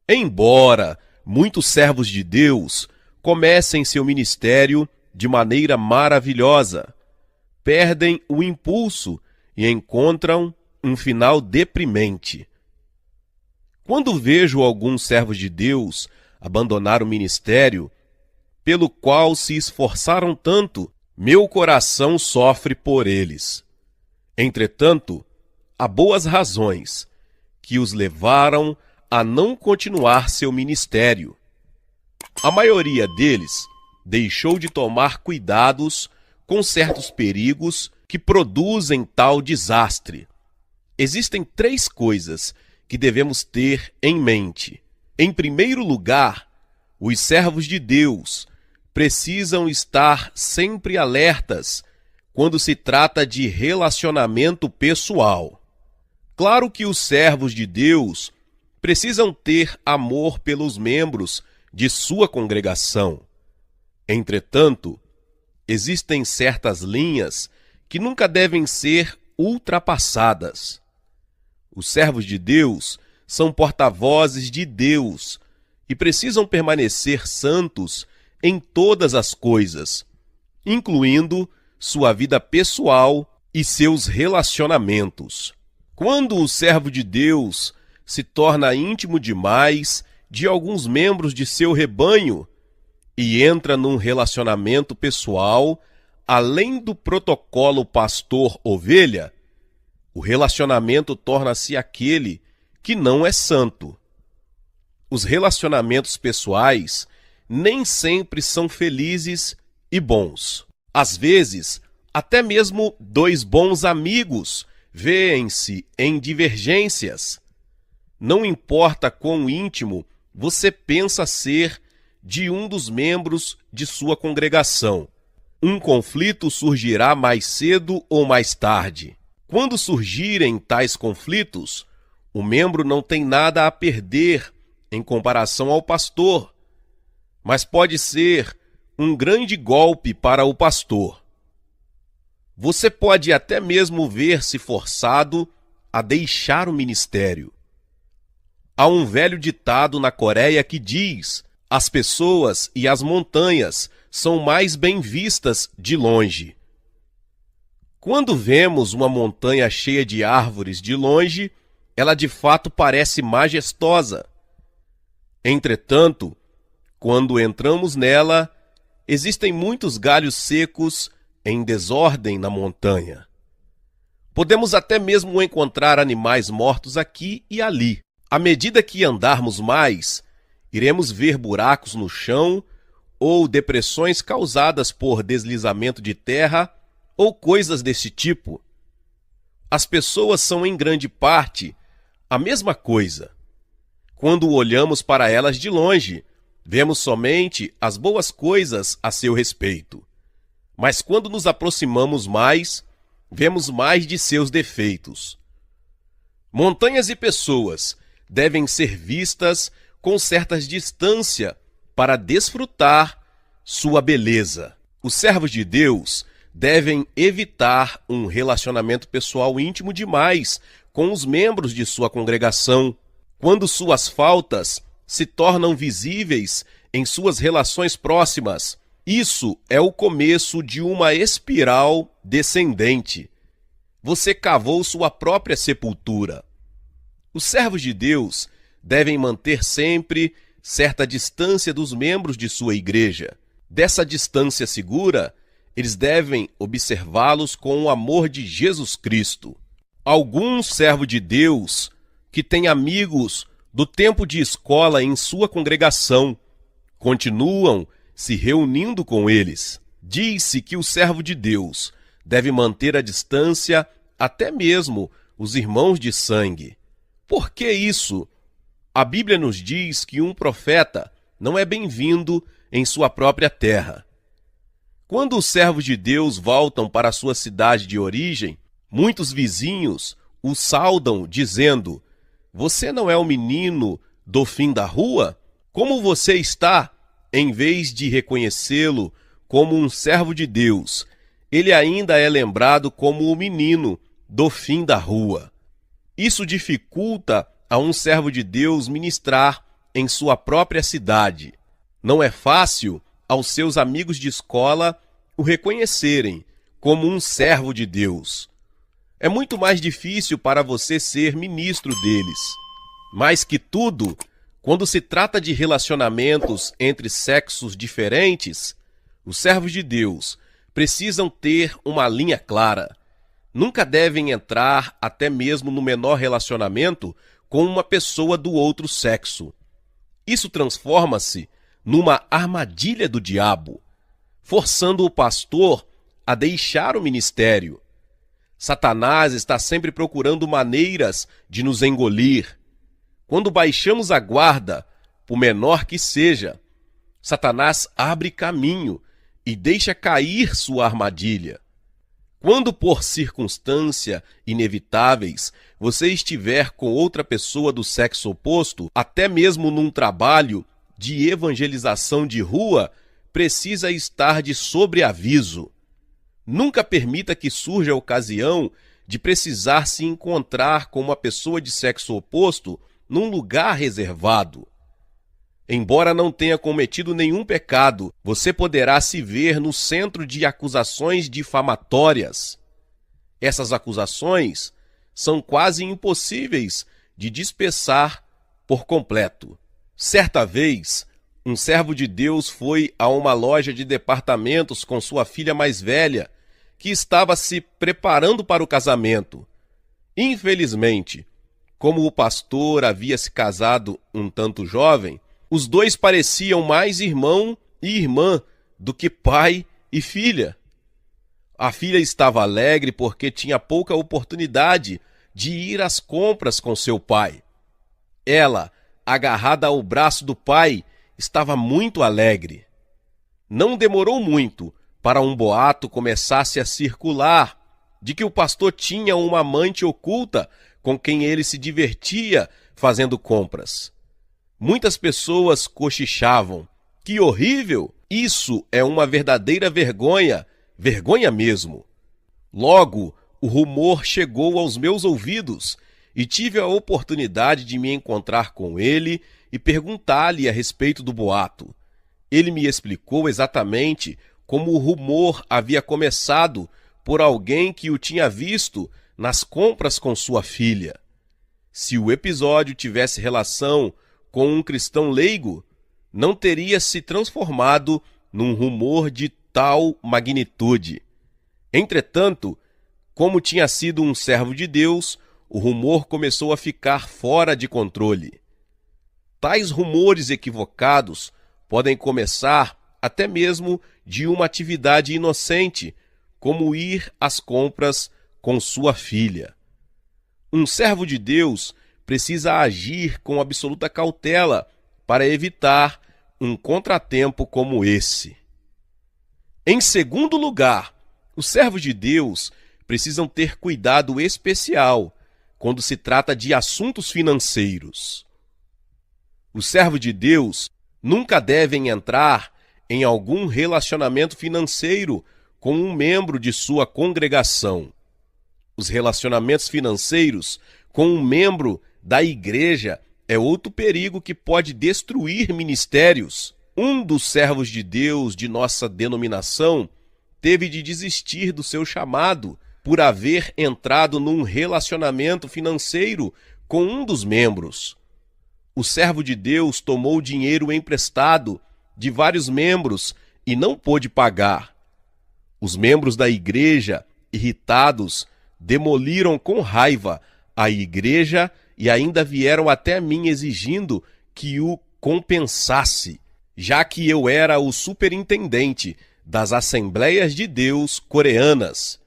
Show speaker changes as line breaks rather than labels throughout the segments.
Embora muitos servos de Deus comecem seu ministério de maneira maravilhosa, perdem o impulso e encontram um final deprimente. Quando vejo alguns servos de Deus abandonar o ministério, pelo qual se esforçaram tanto, meu coração sofre por eles. Entretanto, há boas razões que os levaram a não continuar seu ministério. A maioria deles deixou de tomar cuidados com certos perigos que produzem tal desastre. Existem 3 coisas que devemos ter em mente. Em primeiro lugar, os servos de Deus precisam estar sempre alertas quando se trata de relacionamento pessoal. Claro que os servos de Deus precisam ter amor pelos membros de sua congregação. Entretanto, existem certas linhas que nunca devem ser ultrapassadas. Os servos de Deus são porta-vozes de Deus e precisam permanecer santos em todas as coisas, incluindo sua vida pessoal e seus relacionamentos. Quando o servo de Deus se torna íntimo demais de alguns membros de seu rebanho e entra num relacionamento pessoal além do protocolo pastor-ovelha, o relacionamento torna-se aquele que não é santo. Os relacionamentos pessoais nem sempre são felizes e bons. Às vezes, até mesmo 2 bons amigos vêem-se em divergências. Não importa quão íntimo você pensa ser de um dos membros de sua congregação, um conflito surgirá mais cedo ou mais tarde. Quando surgirem tais conflitos, o membro não tem nada a perder em comparação ao pastor, mas pode ser um grande golpe para o pastor. Você pode até mesmo ver-se forçado a deixar o ministério. Há um velho ditado na Coreia que diz: as pessoas e as montanhas são mais bem vistas de longe. Quando vemos uma montanha cheia de árvores de longe, ela de fato parece majestosa. Entretanto, quando entramos nela, existem muitos galhos secos em desordem na montanha. Podemos até mesmo encontrar animais mortos aqui e ali. À medida que andarmos mais, iremos ver buracos no chão ou depressões causadas por deslizamento de terra ou coisas desse tipo. As pessoas são em grande parte a mesma coisa. Quando olhamos para elas de longe, vemos somente as boas coisas a seu respeito. Mas quando nos aproximamos mais, vemos mais de seus defeitos. Montanhas e pessoas devem ser vistas com certa distância para desfrutar sua beleza. Os servos de Deus devem evitar um relacionamento pessoal íntimo demais com os membros de sua congregação. Quando suas faltas se tornam visíveis em suas relações próximas, isso é o começo de uma espiral descendente. Você cavou sua própria sepultura. Os servos de Deus devem manter sempre certa distância dos membros de sua igreja. Dessa distância segura, eles devem observá-los com o amor de Jesus Cristo. Alguns servos de Deus que têm amigos do tempo de escola em sua congregação continuam se reunindo com eles. Diz-se que o servo de Deus deve manter a distância até mesmo os irmãos de sangue. Por que isso? A Bíblia nos diz que um profeta não é bem-vindo em sua própria terra. Quando os servos de Deus voltam para sua cidade de origem, muitos vizinhos o saudam dizendo: "Você não é o menino do fim da rua? Como você está?" Em vez de reconhecê-lo como um servo de Deus, ele ainda é lembrado como o menino do fim da rua. Isso dificulta a um servo de Deus ministrar em sua própria cidade. Não é fácil aos seus amigos de escola o reconhecerem como um servo de Deus. É muito mais difícil para você ser ministro deles. Mais que tudo, quando se trata de relacionamentos entre sexos diferentes, os servos de Deus precisam ter uma linha clara. Nunca devem entrar até mesmo no menor relacionamento com uma pessoa do outro sexo. Isso transforma-se numa armadilha do diabo, forçando o pastor a deixar o ministério. Satanás está sempre procurando maneiras de nos engolir. Quando baixamos a guarda, por menor que seja, Satanás abre caminho e deixa cair sua armadilha. Quando por circunstância inevitáveis você estiver com outra pessoa do sexo oposto, até mesmo num trabalho de evangelização de rua, precisa estar de sobreaviso. Nunca permita que surja a ocasião de precisar se encontrar com uma pessoa de sexo oposto num lugar reservado. Embora não tenha cometido nenhum pecado, você poderá se ver no centro de acusações difamatórias. Essas acusações são quase impossíveis de dispersar por completo. Certa vez, um servo de Deus foi a uma loja de departamentos com sua filha mais velha, que estava se preparando para o casamento. Infelizmente, como o pastor havia se casado um tanto jovem, os dois pareciam mais irmão e irmã do que pai e filha. A filha estava alegre porque tinha pouca oportunidade de ir às compras com seu pai. Ela, agarrada ao braço do pai, estava muito alegre. Não demorou muito para um boato começasse a circular de que o pastor tinha uma amante oculta com quem ele se divertia fazendo compras. Muitas pessoas cochichavam: "Que horrível! Isso é uma verdadeira vergonha, vergonha mesmo." Logo, o rumor chegou aos meus ouvidos e tive a oportunidade de me encontrar com ele e perguntar-lhe a respeito do boato. Ele me explicou exatamente como o rumor havia começado por alguém que o tinha visto nas compras com sua filha. Se o episódio tivesse relação com um cristão leigo, não teria se transformado num rumor de tal magnitude. Entretanto, como tinha sido um servo de Deus, o rumor começou a ficar fora de controle. Tais rumores equivocados podem começar até mesmo de uma atividade inocente, como ir às compras com sua filha. Um servo de Deus precisa agir com absoluta cautela para evitar um contratempo como esse. Em segundo lugar, os servos de Deus precisam ter cuidado especial quando se trata de assuntos financeiros. Os servos de Deus nunca devem entrar em algum relacionamento financeiro com um membro de sua congregação. Os relacionamentos financeiros com um membro da igreja é outro perigo que pode destruir ministérios. Um dos servos de Deus de nossa denominação teve de desistir do seu chamado por haver entrado num relacionamento financeiro com um dos membros. O servo de Deus tomou dinheiro emprestado de vários membros e não pôde pagar. Os membros da igreja, irritados, demoliram com raiva a igreja e ainda vieram até mim exigindo que o compensasse, já que eu era o superintendente das Assembleias de Deus coreanas.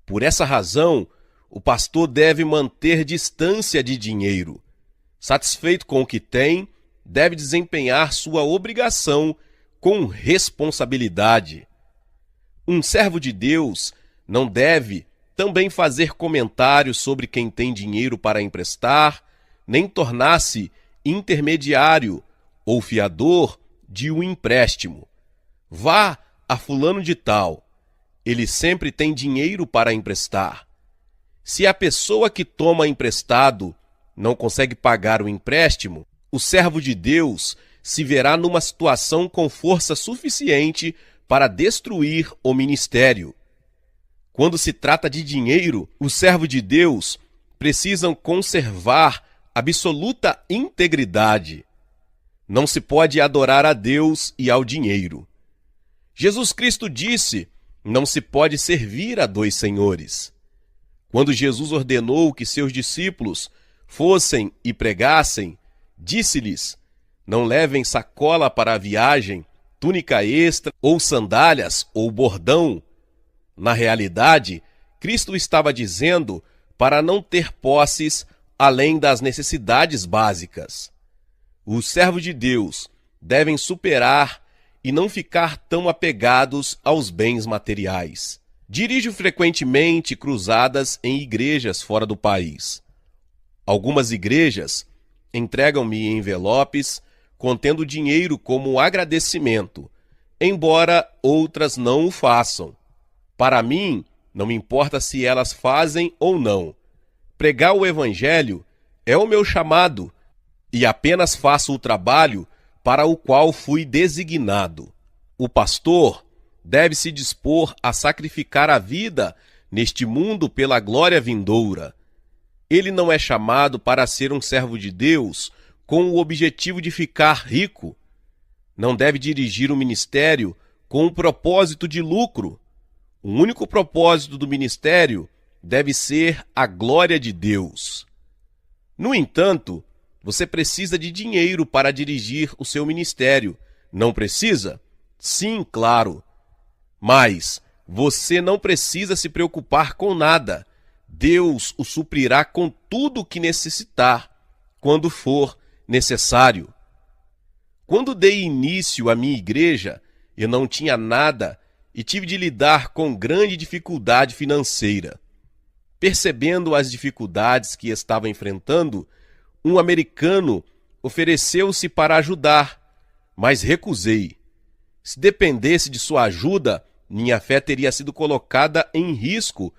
Por essa razão, o pastor deve manter distância de dinheiro. Satisfeito com o que tem, deve desempenhar sua obrigação com responsabilidade. Um servo de Deus não deve também fazer comentários sobre quem tem dinheiro para emprestar, nem tornar-se intermediário ou fiador de um empréstimo. Vá a fulano de tal, ele sempre tem dinheiro para emprestar. Se a pessoa que toma emprestado não consegue pagar o empréstimo, o servo de Deus se verá numa situação com força suficiente para destruir o ministério. Quando se trata de dinheiro, os servos de Deus precisam conservar absoluta integridade. Não se pode adorar a Deus e ao dinheiro. Jesus Cristo disse: não se pode servir a dois senhores. Quando Jesus ordenou que seus discípulos fossem e pregassem, disse-lhes: não levem sacola para a viagem, túnica extra, ou sandálias, ou bordão. Na realidade, Cristo estava dizendo para não ter posses além das necessidades básicas. Os servos de Deus devem superar e não ficar tão apegados aos bens materiais. Dirijo frequentemente cruzadas em igrejas fora do país. Algumas igrejas entregam-me envelopes contendo dinheiro como agradecimento, embora outras não o façam. Para mim, não importa se elas fazem ou não. Pregar o Evangelho é o meu chamado e apenas faço o trabalho para o qual fui designado. O pastor deve se dispor a sacrificar a vida neste mundo pela glória vindoura. Ele não é chamado para ser um servo de Deus com o objetivo de ficar rico. Não deve dirigir o ministério com o propósito de lucro. O único propósito do ministério deve ser a glória de Deus. No entanto, você precisa de dinheiro para dirigir o seu ministério. Não precisa? Sim, claro. Mas você não precisa se preocupar com nada. Deus o suprirá com tudo o que necessitar, quando for necessário. Quando dei início à minha igreja, eu não tinha nada e tive de lidar com grande dificuldade financeira. Percebendo as dificuldades que estava enfrentando, um americano ofereceu-se para ajudar, mas recusei. Se dependesse de sua ajuda, minha fé teria sido colocada em risco,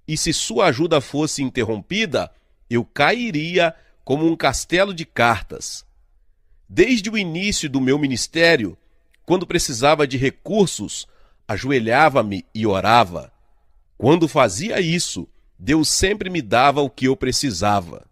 e se sua ajuda fosse interrompida, eu cairia como um castelo de cartas. Desde o início do meu ministério, quando precisava de recursos, ajoelhava-me e orava. Quando fazia isso, Deus sempre me dava o que eu precisava.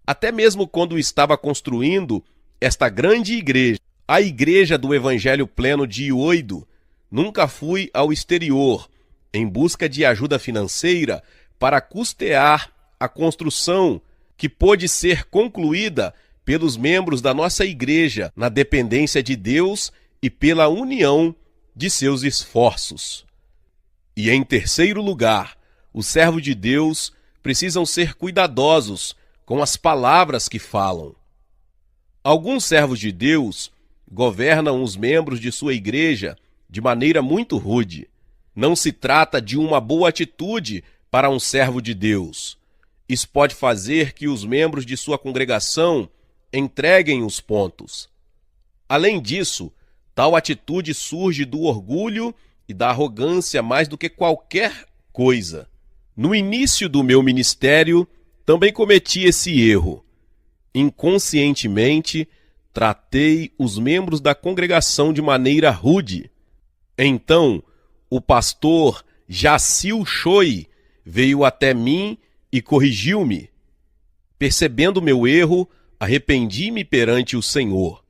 Até mesmo quando estava construindo esta grande igreja, a Igreja do Evangelho Pleno de Ioido, nunca fui ao exterior em busca de ajuda financeira para custear a construção que pôde ser concluída pelos membros da nossa igreja na dependência de Deus e pela união de seus esforços. E em terceiro lugar, os servos de Deus precisam ser cuidadosos com as palavras que falam. Alguns servos de Deus governam os membros de sua igreja de maneira muito rude. Não se trata de uma boa atitude para um servo de Deus. Isso pode fazer que os membros de sua congregação entreguem os pontos. Além disso, tal atitude surge do orgulho e da arrogância mais do que qualquer coisa. No início do meu ministério, também cometi esse erro. Inconscientemente, tratei os membros da congregação de maneira rude. Então, o pastor Jacil Choi veio até mim e corrigiu-me. Percebendo meu erro, arrependi-me perante o Senhor.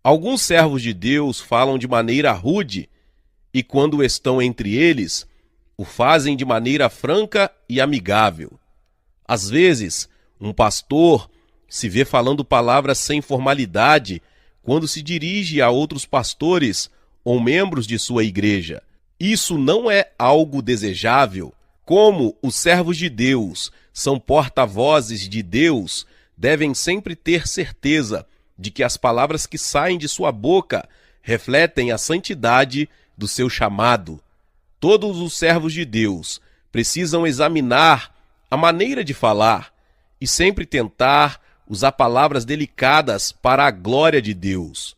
Alguns servos de Deus falam de maneira rude e, quando estão entre eles, o fazem de maneira franca e amigável. Às vezes, um pastor se vê falando palavras sem formalidade quando se dirige a outros pastores ou membros de sua igreja. Isso não é algo desejável. Como os servos de Deus são porta-vozes de Deus, devem sempre ter certeza de que as palavras que saem de sua boca refletem a santidade do seu chamado. Todos os servos de Deus precisam examinar a maneira de falar e sempre tentar usar palavras delicadas para a glória de Deus.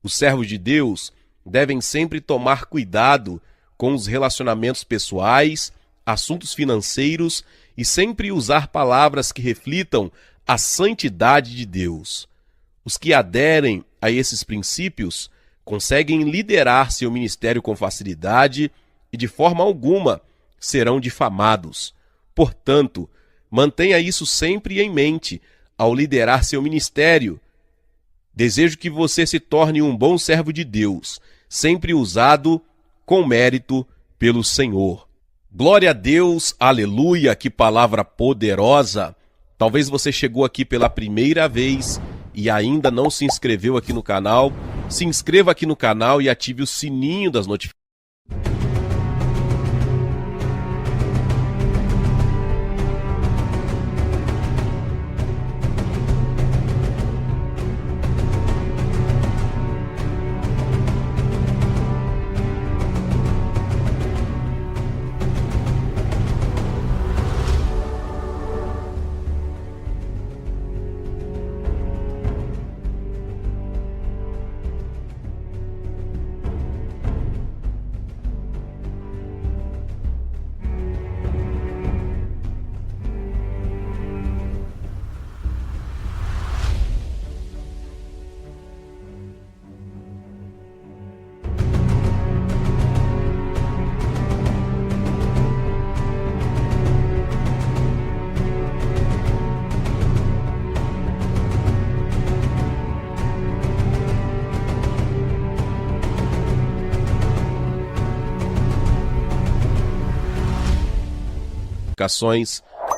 Os servos de Deus devem sempre tomar cuidado com os relacionamentos pessoais, assuntos financeiros e sempre usar palavras que reflitam a santidade de Deus. Os que aderem a esses princípios conseguem liderar seu ministério com facilidade e de forma alguma serão difamados. Portanto, mantenha isso sempre em mente ao liderar seu ministério. Desejo que você se torne um bom servo de Deus, sempre usado com mérito pelo Senhor. Glória a Deus, aleluia, que palavra poderosa! Talvez você chegou aqui pela primeira vez e ainda não se inscreveu aqui no canal. Se inscreva aqui no canal e ative o sininho das notificações.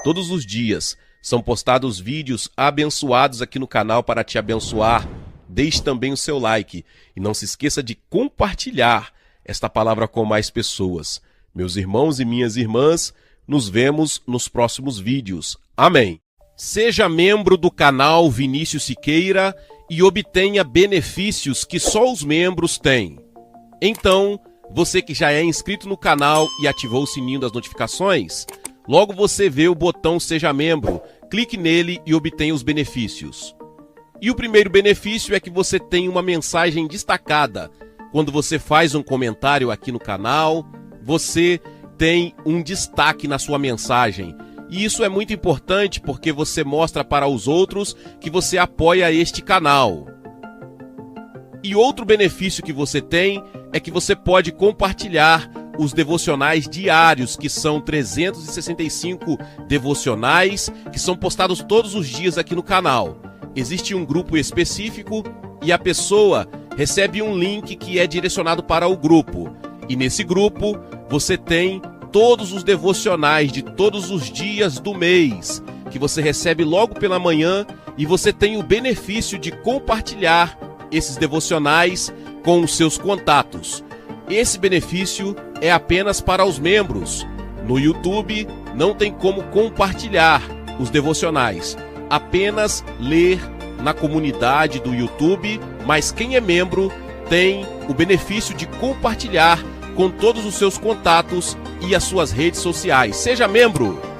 Todos os dias são postados vídeos abençoados aqui no canal para te abençoar. Deixe também o seu like e não se esqueça de compartilhar esta palavra com mais pessoas. Meus irmãos e minhas irmãs, nos vemos nos próximos vídeos. Amém. Seja membro do canal Vinícius Siqueira e obtenha benefícios que só os membros têm. Então, você que já é inscrito no canal e ativou o sininho das notificações, logo você vê o botão Seja Membro, clique nele e obtenha os benefícios. E o primeiro benefício é que você tem uma mensagem destacada. Quando você faz um comentário aqui no canal, você tem um destaque na sua mensagem. E isso é muito importante porque você mostra para os outros que você apoia este canal. E outro benefício que você tem é que você pode compartilhar os devocionais diários, que são 365 devocionais, que são postados todos os dias aqui no canal. Existe um grupo específico e a pessoa recebe um link que é direcionado para o grupo. E nesse grupo você tem todos os devocionais de todos os dias do mês, que você recebe logo pela manhã, e você tem o benefício de compartilhar esses devocionais com os seus contatos. Esse benefício é apenas para os membros. No YouTube não tem como compartilhar os devocionais, apenas ler na comunidade do YouTube, mas quem é membro tem o benefício de compartilhar com todos os seus contatos e as suas redes sociais. Seja membro!